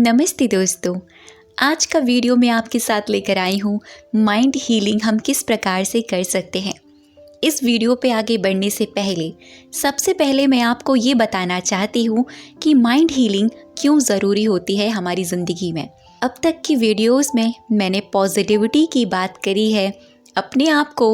नमस्ते दोस्तों, आज का वीडियो मैं आपके साथ लेकर आई हूँ माइंड हीलिंग हम किस प्रकार से कर सकते हैं। इस वीडियो पे आगे बढ़ने से पहले सबसे पहले मैं आपको ये बताना चाहती हूँ कि माइंड हीलिंग क्यों ज़रूरी होती है हमारी ज़िंदगी में। अब तक की वीडियोस में मैंने पॉजिटिविटी की बात करी है, अपने आप को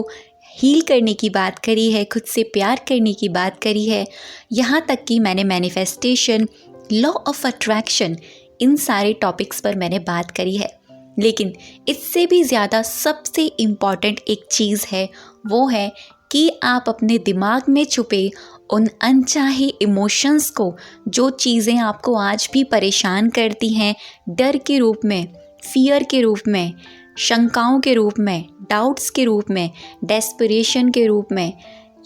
हील करने की बात करी है, खुद से प्यार करने की बात करी है, यहाँ तक कि मैंने मैनिफेस्टेशन, लॉ ऑफ अट्रैक्शन, इन सारे टॉपिक्स पर मैंने बात करी है। लेकिन इससे भी ज़्यादा सबसे इम्पॉर्टेंट एक चीज़ है, वो है कि आप अपने दिमाग में छुपे उन अनचाहे इमोशंस को, जो चीज़ें आपको आज भी परेशान करती हैं, डर के रूप में, फियर के रूप में, शंकाओं के रूप में, डाउट्स के रूप में, डेस्परेशन के रूप में,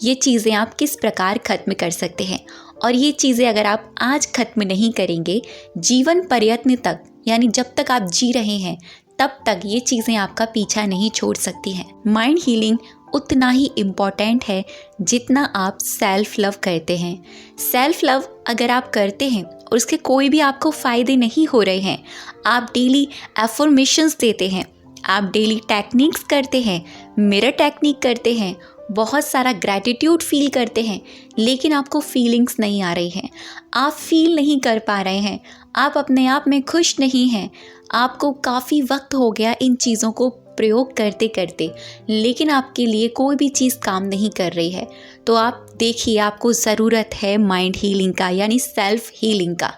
ये चीज़ें आप किस प्रकार ख़त्म कर सकते हैं। और ये चीज़ें अगर आप आज ख़त्म नहीं करेंगे, जीवन पर्यंत तक, यानी जब तक आप जी रहे हैं तब तक ये चीज़ें आपका पीछा नहीं छोड़ सकती हैं। माइंड हीलिंग उतना ही इम्पॉर्टेंट है जितना आप सेल्फ लव करते हैं। सेल्फ लव अगर आप करते हैं और उसके कोई भी आपको फ़ायदे नहीं हो रहे हैं, आप डेली एफर्मेशंस देते हैं, आप डेली टेक्निक्स करते हैं, मिरर टेक्निक करते हैं, बहुत सारा ग्रैटिट्यूड फील करते हैं, लेकिन आपको फीलिंग्स नहीं आ रही हैं, आप फील नहीं कर पा रहे हैं, आप अपने आप में खुश नहीं हैं, आपको काफ़ी वक्त हो गया इन चीज़ों को प्रयोग करते करते, लेकिन आपके लिए कोई भी चीज़ काम नहीं कर रही है, तो आप देखिए, आपको ज़रूरत है माइंड हीलिंग का, यानी सेल्फ हीलिंग का,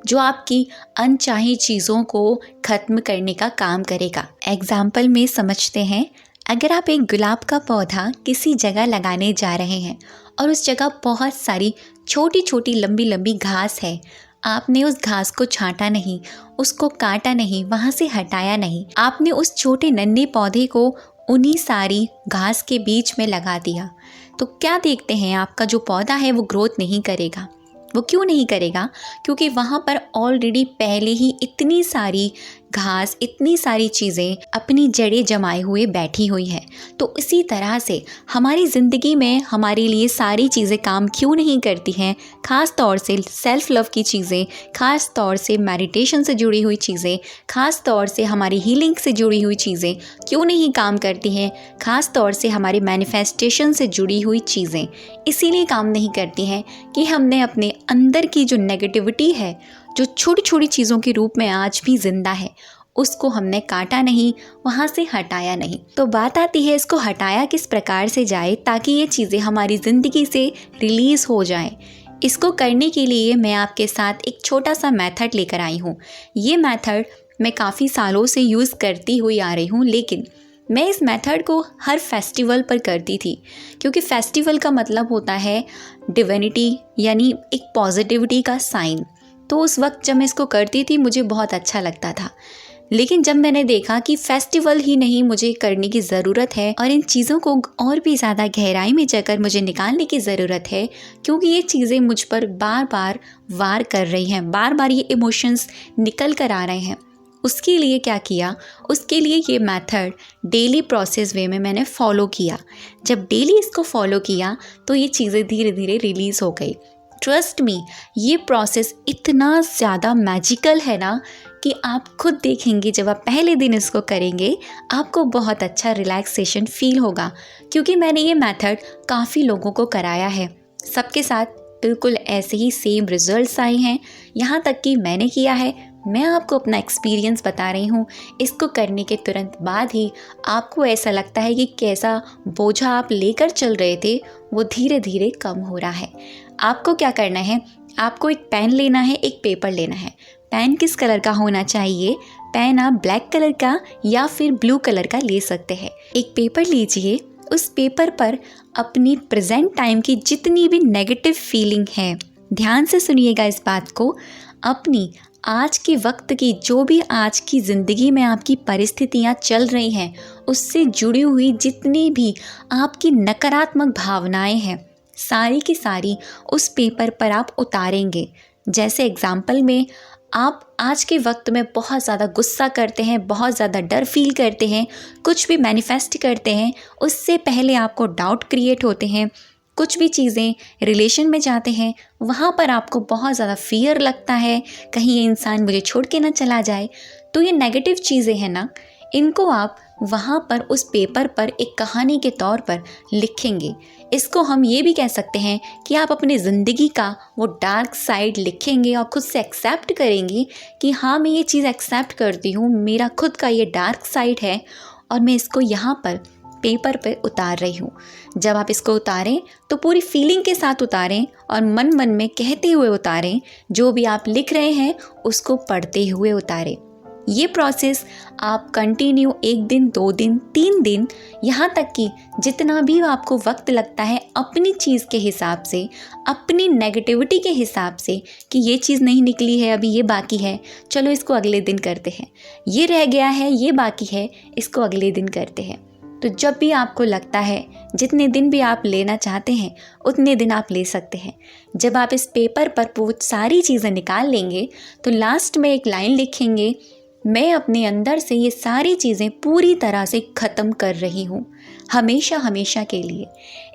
जो आपकी अनचाही चीज़ों को ख़त्म करने का काम करेगा। एग्जाम्पल में समझते हैं, अगर आप एक गुलाब का पौधा किसी जगह लगाने जा रहे हैं और उस जगह बहुत सारी छोटी छोटी लंबी लंबी घास है, आपने उस घास को छांटा नहीं, उसको काटा नहीं, वहाँ से हटाया नहीं, आपने उस छोटे नन्हे पौधे को उन्हीं सारी घास के बीच में लगा दिया, तो क्या देखते हैं, आपका जो पौधा है वो ग्रोथ नहीं करेगा। वो क्यों नहीं करेगा? क्योंकि वहाँ पर ऑलरेडी पहले ही इतनी सारी घास, इतनी सारी चीज़ें अपनी जड़ें जमाए हुए बैठी हुई हैं। तो इसी तरह से हमारी ज़िंदगी में हमारे लिए सारी चीज़ें काम क्यों नहीं करती हैं, ख़ास तौर से सेल्फ़ लव की चीज़ें, ख़ास तौर से मेडिटेशन से जुड़ी हुई चीज़ें, ख़ास तौर से हमारी हीलिंग से जुड़ी हुई चीज़ें क्यों नहीं काम करती हैं, ख़ास तौर से हमारे मैनिफेस्टेशन से जुड़ी हुई चीज़ें इसीलिए काम नहीं करती हैं कि हमने अपने अंदर की जो नेगेटिविटी है, जो छोटी छोटी चीज़ों के रूप में आज भी ज़िंदा है, उसको हमने काटा नहीं, वहाँ से हटाया नहीं। तो बात आती है, इसको हटाया किस प्रकार से जाए ताकि ये चीज़ें हमारी ज़िंदगी से रिलीज़ हो जाएं। इसको करने के लिए मैं आपके साथ एक छोटा सा मेथड लेकर आई हूँ। ये मेथड मैं काफ़ी सालों से यूज़ करती हुई आ रही हूँ, लेकिन मैं इस मेथड को हर फेस्टिवल पर करती थी, क्योंकि फेस्टिवल का मतलब होता है डिविनिटी, यानी एक पॉजिटिविटी का साइन। तो उस वक्त जब मैं इसको करती थी मुझे बहुत अच्छा लगता था, लेकिन जब मैंने देखा कि फेस्टिवल ही नहीं, मुझे करने की ज़रूरत है और इन चीज़ों को और भी ज़्यादा गहराई में जाकर मुझे निकालने की ज़रूरत है, क्योंकि ये चीज़ें मुझ पर बार बार वार कर रही हैं, बार बार ये इमोशंस निकल कर आ रहे हैं। उसके लिए क्या किया, उसके लिए ये मेथड डेली प्रोसेस वे में मैंने फॉलो किया। जब डेली इसको फॉलो किया तो ये चीज़ें धीरे धीरे रिलीज़ हो गई। ट्रस्ट मी, ये प्रोसेस इतना ज़्यादा मैजिकल है ना कि आप खुद देखेंगे, जब आप पहले दिन इसको करेंगे आपको बहुत अच्छा रिलैक्सेशन फील होगा। क्योंकि मैंने ये मेथड काफ़ी लोगों को कराया है, सबके साथ बिल्कुल ऐसे ही सेम रिजल्ट्स आए हैं। यहाँ तक कि मैंने किया है, मैं आपको अपना एक्सपीरियंस बता रही हूँ। इसको करने के तुरंत बाद ही आपको ऐसा लगता है कि कैसा बोझा आप लेकर चल रहे थे वो धीरे धीरे कम हो रहा है। आपको क्या करना है, आपको एक पेन लेना है, एक पेपर लेना है। पेन किस कलर का होना चाहिए? पेन आप ब्लैक कलर का या फिर ब्लू कलर का ले सकते हैं। एक पेपर लीजिए, उस पेपर पर अपनी प्रेजेंट टाइम की जितनी भी नेगेटिव फीलिंग है, ध्यान से सुनिएगा इस बात को, अपनी आज के वक्त की जो भी आज की ज़िंदगी में आपकी परिस्थितियाँ चल रही हैं, उससे जुड़ी हुई जितनी भी आपकी नकारात्मक भावनाएं हैं, सारी की सारी उस पेपर पर आप उतारेंगे। जैसे एग्जाम्पल में, आप आज के वक्त में बहुत ज़्यादा गुस्सा करते हैं, बहुत ज़्यादा डर फील करते हैं, कुछ भी मैनिफेस्ट करते हैं, उससे पहले आपको डाउट क्रिएट होते हैं, कुछ भी चीज़ें रिलेशन में जाते हैं वहाँ पर आपको बहुत ज़्यादा फियर लगता है, कहीं ये इंसान मुझे छोड़ के ना चला जाए। तो ये नेगेटिव चीज़ें हैं ना, इनको आप वहाँ पर उस पेपर पर एक कहानी के तौर पर लिखेंगे। इसको हम ये भी कह सकते हैं कि आप अपनी ज़िंदगी का वो डार्क साइड लिखेंगे और खुद से एक्सेप्ट करेंगे कि हाँ, मैं ये चीज़ एक्सेप्ट करती हूँ, मेरा खुद का ये डार्क साइड है और मैं इसको यहाँ पर पेपर पे उतार रही हूँ। जब आप इसको उतारें तो पूरी फीलिंग के साथ उतारें और मन मन में कहते हुए उतारें। जो भी आप लिख रहे हैं उसको पढ़ते हुए उतारें। ये प्रोसेस आप कंटिन्यू 1 दिन, 2 दिन, 3 दिन, यहाँ तक कि जितना भी आपको वक्त लगता है अपनी चीज़ के हिसाब से, अपनी नेगेटिविटी के हिसाब से कि ये चीज़ नहीं निकली है, अभी ये बाकी है, चलो इसको अगले दिन करते हैं, ये रह गया है, ये बाकी है, इसको अगले दिन करते हैं। तो जब भी आपको लगता है, जितने दिन भी आप लेना चाहते हैं उतने दिन आप ले सकते हैं। जब आप इस पेपर पर वो सारी चीज़ें निकाल लेंगे तो लास्ट में एक लाइन लिखेंगे, मैं अपने अंदर से ये सारी चीज़ें पूरी तरह से ख़त्म कर रही हूँ, हमेशा हमेशा के लिए।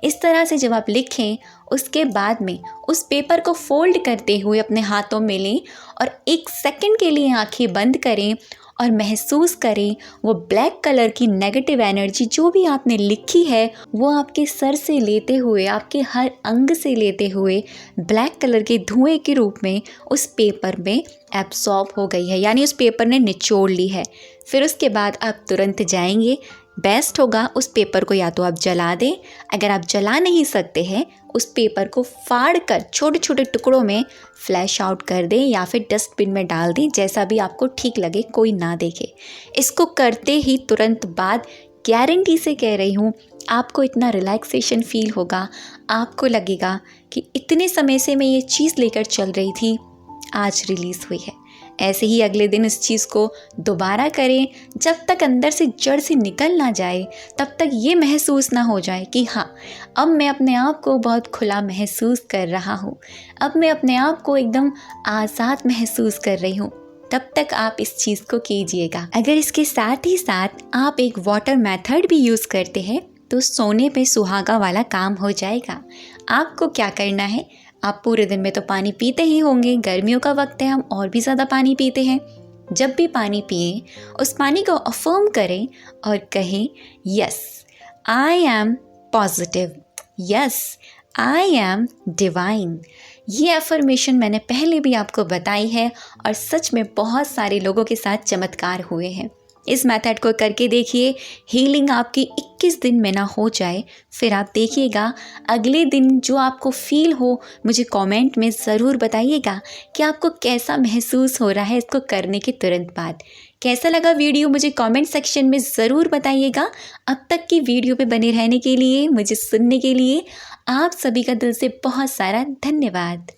इस तरह से जब आप लिखें उसके बाद में उस पेपर को फोल्ड करते हुए अपने हाथों में लें और 1 सेकंड के लिए आंखें बंद करें और महसूस करें वो ब्लैक कलर की नेगेटिव एनर्जी जो भी आपने लिखी है वो आपके सर से लेते हुए, आपके हर अंग से लेते हुए ब्लैक कलर के धुएं के रूप में उस पेपर में एब्सॉर्ब हो गई है, यानी उस पेपर ने निचोड़ ली है। फिर उसके बाद आप तुरंत जाएंगे, बेस्ट होगा उस पेपर को या तो आप जला दें, अगर आप जला नहीं सकते हैं उस पेपर को फाड़ कर छोटे छोटे टुकड़ों में फ्लैश आउट कर दें या फिर डस्टबिन में डाल दें, जैसा भी आपको ठीक लगे, कोई ना देखे। इसको करते ही तुरंत बाद गारंटी से कह रही हूँ आपको इतना रिलैक्सेशन फील होगा, आपको लगेगा कि इतने समय से मैं ये चीज़ लेकर चल रही थी, आज रिलीज़ हुई है। ऐसे ही अगले दिन इस चीज़ को दोबारा करें, जब तक अंदर से जड़ से निकल ना जाए तब तक ये महसूस ना हो जाए कि हाँ, अब मैं अपने आप को बहुत खुला महसूस कर रहा हूँ, अब मैं अपने आप को एकदम आज़ाद महसूस कर रही हूँ। तब तक आप इस चीज़ को कीजिएगा। अगर इसके साथ ही साथ आप एक वाटर मेथड भी यूज़ करते हैं तो सोने पे सुहागा वाला काम हो जाएगा। आपको क्या करना है, आप पूरे दिन में तो पानी पीते ही होंगे, गर्मियों का वक्त है, हम और भी ज़्यादा पानी पीते हैं। जब भी पानी पिएं उस पानी को अफर्म करें और कहें, yes I am positive, yes I am divine. ये अफर्मेशन मैंने पहले भी आपको बताई है और सच में बहुत सारे लोगों के साथ चमत्कार हुए हैं। इस मेथड को करके देखिए, हीलिंग आपकी 21 दिन में ना हो जाए, फिर आप देखिएगा अगले दिन जो आपको फील हो, मुझे कमेंट में ज़रूर बताइएगा कि आपको कैसा महसूस हो रहा है इसको करने के तुरंत बाद। कैसा लगा वीडियो मुझे कमेंट सेक्शन में ज़रूर बताइएगा। अब तक की वीडियो पे बने रहने के लिए, मुझे सुनने के लिए आप सभी का दिल से बहुत सारा धन्यवाद।